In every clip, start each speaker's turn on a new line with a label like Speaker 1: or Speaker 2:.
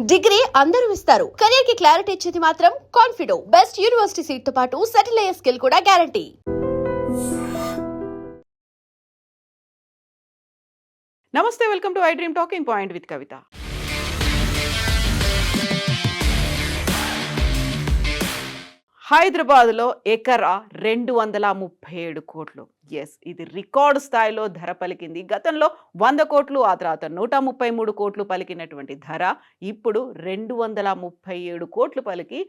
Speaker 1: Degree అందరూ ఇస్తారు. Career కి క్లారిటీ ఇచ్చేది మాత్రం కాన్ఫిడో. బెస్ట్ యూనివర్సిటీ సీట్ తో పాటు సెటిల్ అయ్యే స్కిల్ కూడా గ్యారంటీ.
Speaker 2: నమస్తే, welcome to I dream talking point with Kavitha. హైదరాబాద్లో ఎకరా 237 కోట్లు. ఎస్, ఇది రికార్డు స్థాయిలో ధర పలికింది. గతంలో 100 కోట్లు, ఆ తర్వాత 133 కోట్లు పలికినటువంటి ధర ఇప్పుడు 237 కోట్లు పలికి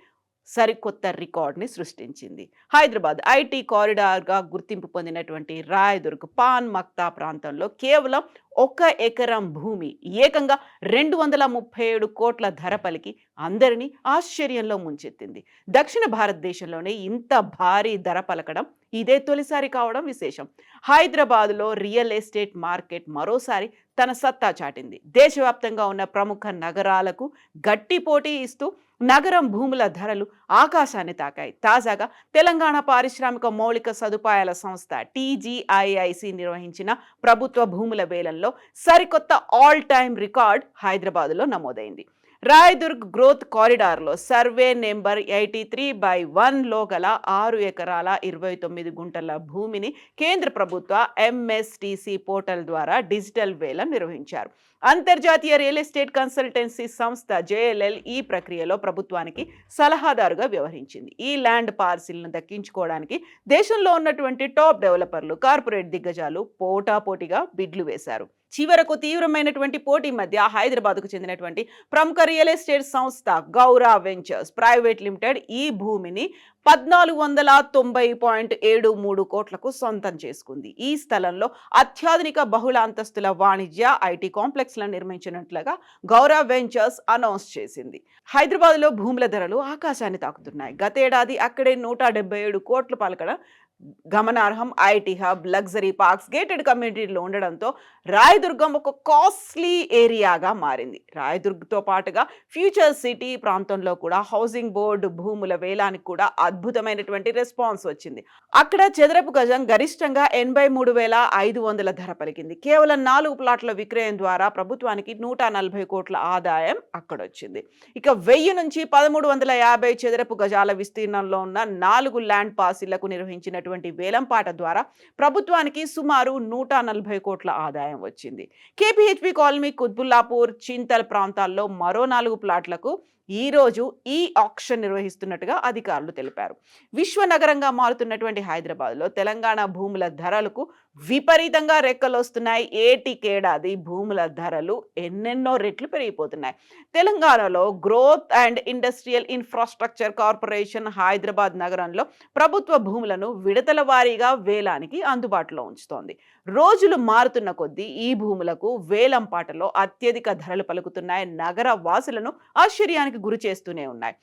Speaker 2: సరికొత్త రికార్డ్ని సృష్టించింది. హైదరాబాద్ ఐటీ కారిడార్గా గుర్తింపు పొందినటువంటి రాయదుర్గ్ పాన్ మక్తా ప్రాంతంలో కేవలం 1 ఎకరం భూమి ఏకంగా 237 కోట్ల ధర పలికి అందరినీ ఆశ్చర్యంలో ముంచెత్తింది. దక్షిణ భారతదేశంలోనే ఇంత భారీ ధర పలకడం ఇదే తొలిసారి కావడం విశేషం. హైదరాబాద్లో రియల్ ఎస్టేట్ మార్కెట్ మరోసారి తన సత్తా చాటింది. దేశవ్యాప్తంగా ఉన్న ప్రముఖ నగరాలకు గట్టి పోటీ ఇస్తూ నగరం భూముల ధరలు ఆకాశాన్ని తాకాయి. తాజాగా తెలంగాణ పారిశ్రామిక మౌలిక సదుపాయాల సంస్థ టీజీఐఐసి నిర్వహించిన ప్రభుత్వ భూముల వేలంలో సరికొత్త ఆల్ టైమ్ రికార్డ్ హైదరాబాద్లో నమోదైంది. రాయదుర్గ్ గ్రోత్ కారిడార్లో సర్వే నెంబర్ 83/1లో గల 6 ఎకరాల 29 గుంటల భూమిని కేంద్ర ప్రభుత్వ ఎంఎస్టీసీ పోర్టల్ ద్వారా డిజిటల్ వేలం నిర్వహించారు. అంతర్జాతీయ రియల్ ఎస్టేట్ కన్సల్టెన్సీ సంస్థ జేఎల్ఎల్ ఈ ప్రక్రియలో ప్రభుత్వానికి సలహాదారుగా వ్యవహరించింది. ఈ ల్యాండ్ పార్సిల్ను దక్కించుకోవడానికి దేశంలో ఉన్నటువంటి టాప్ డెవలపర్లు, కార్పొరేట్ దిగ్గజాలు పోటాపోటీగా బిడ్లు వేశారు. చివరకు తీవ్రమైనటువంటి పోటీ మధ్య హైదరాబాద్కు చెందినటువంటి ప్రముఖ రియల్ ఎస్టేట్ సంస్థ గౌరా వెంచర్స్ ప్రైవేట్ లిమిటెడ్ ఈ భూమిని 1490.73 కోట్లకు సొంతం చేసుకుంది. ఈ స్థలంలో అత్యాధునిక బహుళ అంతస్తుల వాణిజ్య ఐటీ కాంప్లెక్స్లను నిర్మించినట్లుగా గౌరా వెంచర్స్ అనౌన్స్ చేసింది. హైదరాబాద్లో భూముల ధరలు ఆకాశాన్ని తాకుతున్నాయి. గతేడాది అక్కడే 177 కోట్లు పలకడం గమనార్హం. IT hub, luxury parks, gated కమ్యూనిటీలో ఉండడంతో రాయదుర్గం ఒక కాస్ట్లీ ఏరియాగా మారింది. రాయదుర్గ్తో పాటుగా ఫ్యూచర్ సిటీ ప్రాంతంలో కూడా హౌసింగ్ బోర్డు భూముల వేలానికి కూడా అద్భుతమైనటువంటి రెస్పాన్స్ వచ్చింది. అక్కడ చదరపు గజం గరిష్టంగా 83,500 ధర పలికింది. కేవలం 4 ప్లాట్ల విక్రయం ద్వారా ప్రభుత్వానికి 140 కోట్ల ఆదాయం అక్కడొచ్చింది. ఇక 1000 నుంచి 1350 చదరపు గజాల విస్తీర్ణంలో ఉన్న 4 ల్యాండ్ పార్సిళ్లకు నిర్వహించినటువంటి వేలంపాట ద్వారా ప్రభుత్వానికి సుమారు 140 కోట్ల ఆదాయం వచ్చింది. కేపీహెచ్పి కాలనీ, కుత్బుల్లాపూర్, చింతల్ ప్రాంతాల్లో మరో 4 ప్లాట్లకు ఈ రోజు ఈ ఆక్షన్ నిర్వహిస్తున్నట్టుగా అధికారులు తెలిపారు. విశ్వనగరంగా మారుతున్నటువంటి హైదరాబాద్లో తెలంగాణ భూముల ధరలకు విపరీతంగా రెక్కలొస్తున్నాయి. ఏటికేడాది భూముల ధరలు ఎన్నెన్నో రెట్లు పెరిగిపోతున్నాయి. తెలంగాణలో growth and industrial infrastructure corporation Hyderabad నగరంలో ప్రభుత్వ భూములను విడతల వారీగా వేలానికి అందుబాటులో ఉంచుతోంది. రోజులు మారుతున్న కొద్దీ ఈ భూములకు వేలం పాటలో అత్యధిక ధరలు పలుకుతున్నాయి. నగర వాసులను ఆశ్చర్యానికి గురి చేస్తూనే ఉన్నాయి.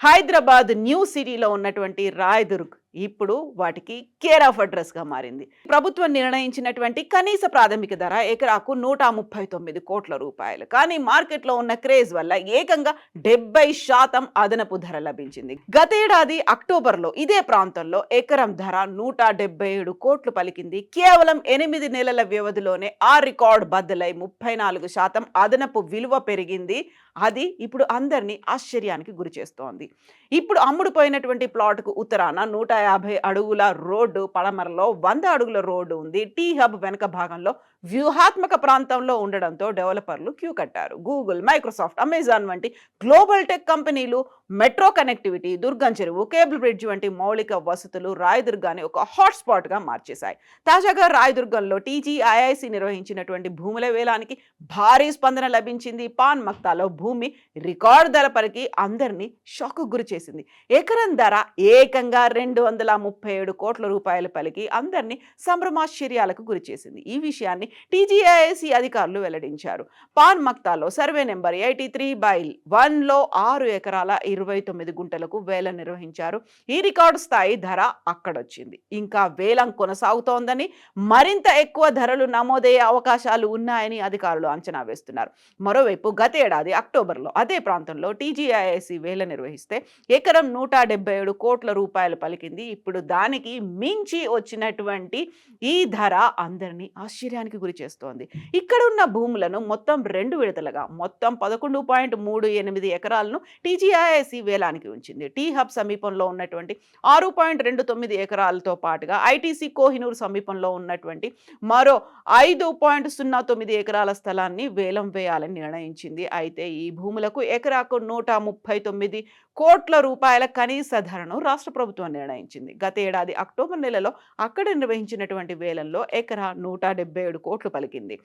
Speaker 2: హైదరాబాద్ న్యూ సిటీలో ఉన్నటువంటి రాయదుర్గ్ ఇప్పుడు వాటికి కేర్ ఆఫ్ అడ్రస్ గా మారింది. ప్రభుత్వం నిర్ణయించినటువంటి కనీస ప్రాథమిక ధర ఎకరాకు 139 కోట్ల రూపాయలు. కానీ మార్కెట్లో ఉన్న క్రేజ్ వల్ల ఏకంగా 70% అదనపు ధర లభించింది. గతేడాది అక్టోబర్లో ఇదే ప్రాంతంలో ఎకరం ధర 177 కోట్లు పలికింది. కేవలం 8 నెలల వ్యవధిలోనే ఆ రికార్డ్ బద్దలై 34% అదనపు విలువ పెరిగింది. అది ఇప్పుడు అందరినీ ఆశ్చర్యానికి గురి చేస్తోంది. ఇప్పుడు అమ్ముడుపోయినటువంటి ప్లాట్కు ఉత్తరాన 150 అడుగుల రోడ్డు, పడమరలో 100 అడుగుల రోడ్డు ఉంది. టీ హబ్ వెనక భాగంలో వ్యూహాత్మక ప్రాంతంలో ఉండడంతో డెవలపర్లు క్యూ కట్టారు. గూగుల్, మైక్రోసాఫ్ట్, అమెజాన్ వంటి గ్లోబల్ టెక్ కంపెనీలు మెట్రో కనెక్టివిటీ, దుర్గం చెరువు, కేబుల్ బ్రిడ్జ్ వంటి మౌలిక వసతులు రాయదుర్గాన్ని ఒక హాట్స్పాట్గా మార్చేశాయి. తాజాగా రాయదుర్గంలో టీజీఐఐసి నిర్వహించినటువంటి భూముల వేలానికి భారీ స్పందన లభించింది. పాన్ మక్తాలో భూమి రికార్డు ధర పలికి అందరినీ షాక్ గురి చేసింది. ఎకరం ధర ఏకంగా 237 కోట్ల రూపాయలు పలికి అందరినీ సంభ్రమాశ్చర్యాలకు గురి చేసింది. ఈ విషయాన్ని టీజీఐఐసి అధికారులు వెల్లడించారు. పాన్ మక్తాలో సర్వే నెంబర్ 83/1లో 6 ఎకరాల 29 గుంటలకు వేలం నిర్వహించారు. ఈ రికార్డు స్థాయి ధర అక్కడొచ్చింది. ఇంకా వేలం కొనసాగుతోందని, మరింత ఎక్కువ ధరలు నమోదయ్యే అవకాశాలు ఉన్నాయని అధికారులు అంచనా వేస్తున్నారు. మరోవైపు గతేడాది అక్టోబర్లో అదే ప్రాంతంలో టీజీఐఐసి వేలం నిర్వహిస్తే ఎకరం 177 కోట్ల రూపాయలు పలికింది. ఇప్పుడు దానికి మించి వచ్చినటువంటి ఈ ధర అందరినీ ఆశ్చర్యానికి గురి చేస్తోంది. ఇక్కడ ఉన్న భూములను మొత్తం 2 విడతలుగా మొత్తం 11.38 ఎకరాలను టీజీఐఐసి వేలానికి ఉంచింది. టీ హబ్ సమీపంలో ఉన్నటువంటి 6.29 ఎకరాలతో పాటుగా ఐటీసీ కోహినూర్ సమీపంలో ఉన్నటువంటి మరో 5.09 ఎకరాల స్థలాన్ని వేలం వేయాలని నిర్ణయించింది. అయితే ఈ భూములకు ఎకరాకు 139 కోట్ల రూపాయల కనీస ధరను రాష్ట్ర ప్రభుత్వం నిర్ణయించింది. గత ఏడాది అక్టోబర్ నెలలో అక్కడ నిర్వహించినటువంటి వేలంలో ఎకరా 177 కోట్లు పలికింది.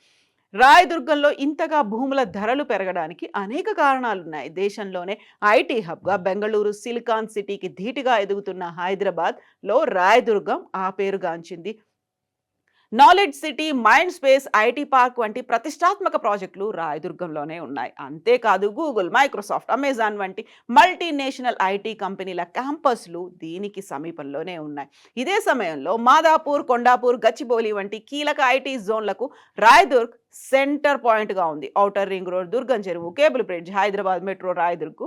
Speaker 2: రాయదుర్గంలో ఇంతగా భూముల ధరలు పెరగడానికి అనేక కారణాలున్నాయి. దేశంలోనే ఐటీ హబ్గా బెంగళూరు సిలికాన్ సిటీకి ధీటుగా ఎదుగుతున్న హైదరాబాద్లో రాయదుర్గం ఆ పేరుగాంచింది. Knowledge city, mind space, IT park వంటి ప్రతిష్టాత్మక ప్రాజెక్టులు రాయదుర్గంలోనే ఉన్నాయి. అంతేకాదు గూగుల్, మైక్రోసాఫ్ట్, అమెజాన్ వంటి మల్టీనేషనల్ ఐటీ కంపెనీల క్యాంపస్లు దీనికి సమీపంలోనే ఉన్నాయి. ఇదే సమయంలో మాదాపూర్, కొండాపూర్, గచ్చిబౌలి వంటి కీలక ఐటీ జోన్లకు రాయదుర్గ్ సెంటర్ పాయింట్గా ఉంది. ఔటర్ రింగ్ రోడ్, దుర్గం చెరువు, cable bridge, Hyderabad metro Rayadurg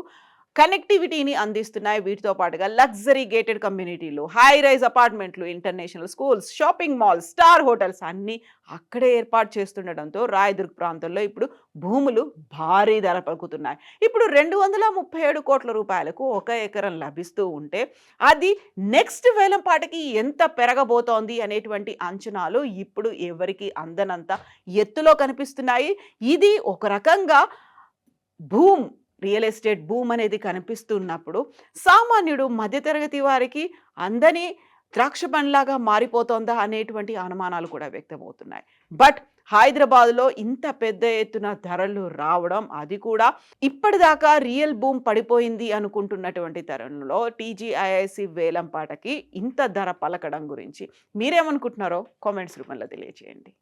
Speaker 2: కనెక్టివిటీని అందిస్తున్నాయి. వీటితో పాటుగా లగ్జరీ గేటెడ్ కమ్యూనిటీలు, హై రైజ్ అపార్ట్మెంట్లు, international schools, shopping malls, star hotels అన్నీ అక్కడే ఏర్పాటు చేస్తుండటంతో రాయదుర్గ్ ప్రాంతంలో ఇప్పుడు భూములు భారీ ధర పలుకుతున్నాయి. ఇప్పుడు 237 కోట్ల రూపాయలకు 1 ఎకరం లభిస్తూ ఉంటే అది నెక్స్ట్ వేలంపాటకి ఎంత పెరగబోతోంది అనేటువంటి అంచనాలు ఇప్పుడు ఎవరికి అందనంత ఎత్తులో కనిపిస్తున్నాయి. ఇది ఒక రకంగా రియల్ ఎస్టేట్ బూమ్ అనేది కనిపిస్తున్నప్పుడు సామాన్యుడు, మధ్యతరగతి వారికి అందని ద్రాక్ష పండ్లాగా మారిపోతోందా అనేటువంటి అనుమానాలు కూడా వ్యక్తమవుతున్నాయి. బట్ హైదరాబాద్లో ఇంత పెద్ద ఎత్తున ధరలు రావడం, అది కూడా ఇప్పటిదాకా రియల్ బూమ్ పడిపోయింది అనుకుంటున్నటువంటి తరుణంలో టీజీఐఐసి వేలంపాటకి ఇంత ధర పలకడం గురించి మీరేమనుకుంటున్నారో కామెంట్స్ రూపంలో తెలియజేయండి.